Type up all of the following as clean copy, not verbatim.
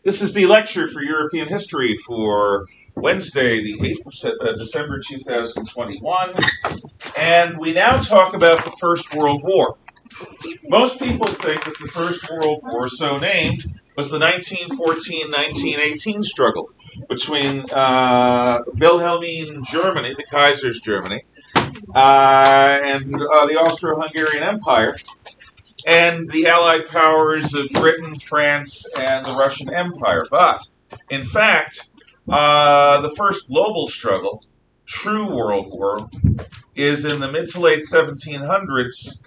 This is the lecture for European history for Wednesday, the 8th of December 2021. And we now talk about the First World War. Most people think that the First World War, so named, was the 1914-1918 struggle between Wilhelmine Germany, the Kaiser's Germany, and the Austro-Hungarian Empire, and the Allied powers of Britain, France, and the Russian Empire. But, in fact, the first global struggle, true World War, is in the mid to late 1700s,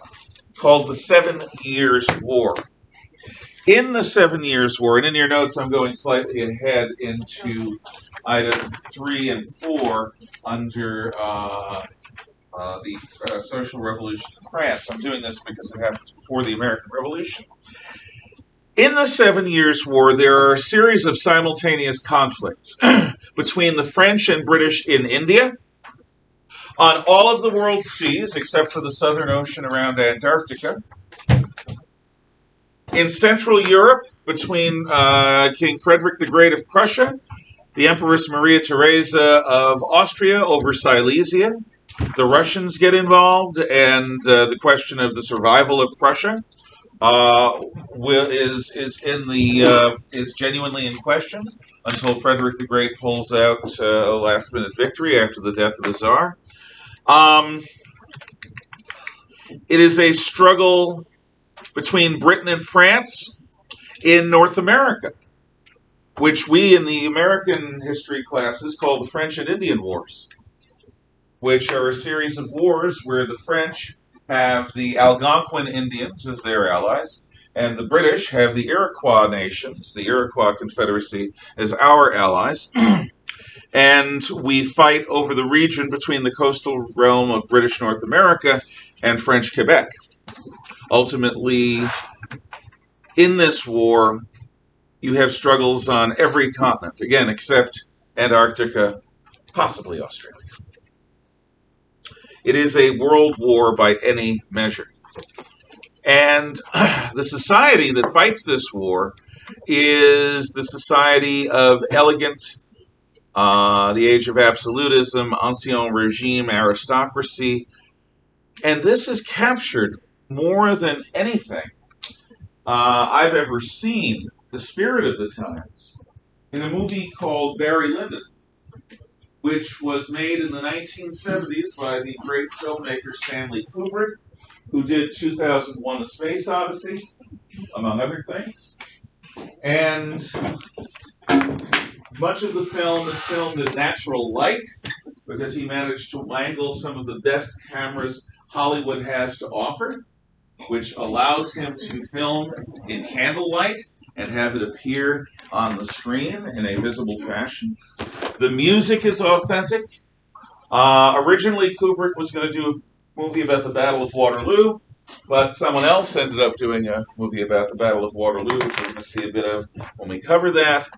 called the 7 Years' War. In the 7 Years' War, and in your notes I'm going slightly ahead into items 3 and 4 under the social revolution in France. I'm doing this because it happens before the American Revolution. In the 7 Years' War, there are a series of simultaneous conflicts between the French and British in India, on all of the world's seas except for the Southern Ocean around Antarctica, in Central Europe between King Frederick the Great of Prussia, the Empress Maria Theresa of Austria over Silesia. The Russians get involved, and the question of the survival of Prussia is genuinely in question until Frederick the Great pulls out a last-minute victory after the death of the Tsar. It is a struggle between Britain and France in North America, which we in the American history classes call the French and Indian Wars, which are a series of wars where the French have the Algonquin Indians as their allies, and the British have the Iroquois nations, the Iroquois Confederacy, as our allies. And we fight over the region between the coastal realm of British North America and French Quebec. Ultimately, in this war, you have struggles on every continent, again, except Antarctica, possibly Australia. It is a world war by any measure. And the society that fights this war is the society of elegant, the age of absolutism, ancien regime, aristocracy. And this is captured more than anything I've ever seen, the spirit of the times, in a movie called Barry Lyndon, which was made in the 1970s by the great filmmaker Stanley Kubrick, who did 2001: A Space Odyssey, among other things. And much of the film is filmed in natural light, because he managed to wangle some of the best cameras Hollywood has to offer, which allows him to film in candlelight and have it appear on the screen in a visible fashion. The music is authentic. Originally, Kubrick was going to do a movie about the Battle of Waterloo, but someone else ended up doing a movie about the Battle of Waterloo, which we're going to see a bit of when we cover that.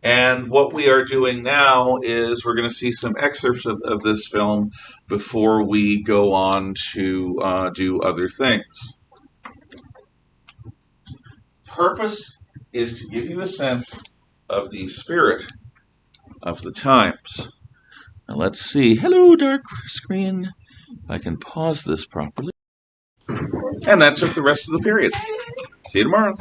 And what we are doing now is we're going to see some excerpts of this film before we go on to do other things. Purpose is to give you a sense of the spirit of the times. Now let's see. Hello, dark screen. I can pause this properly. And that took the rest of the period. See you tomorrow.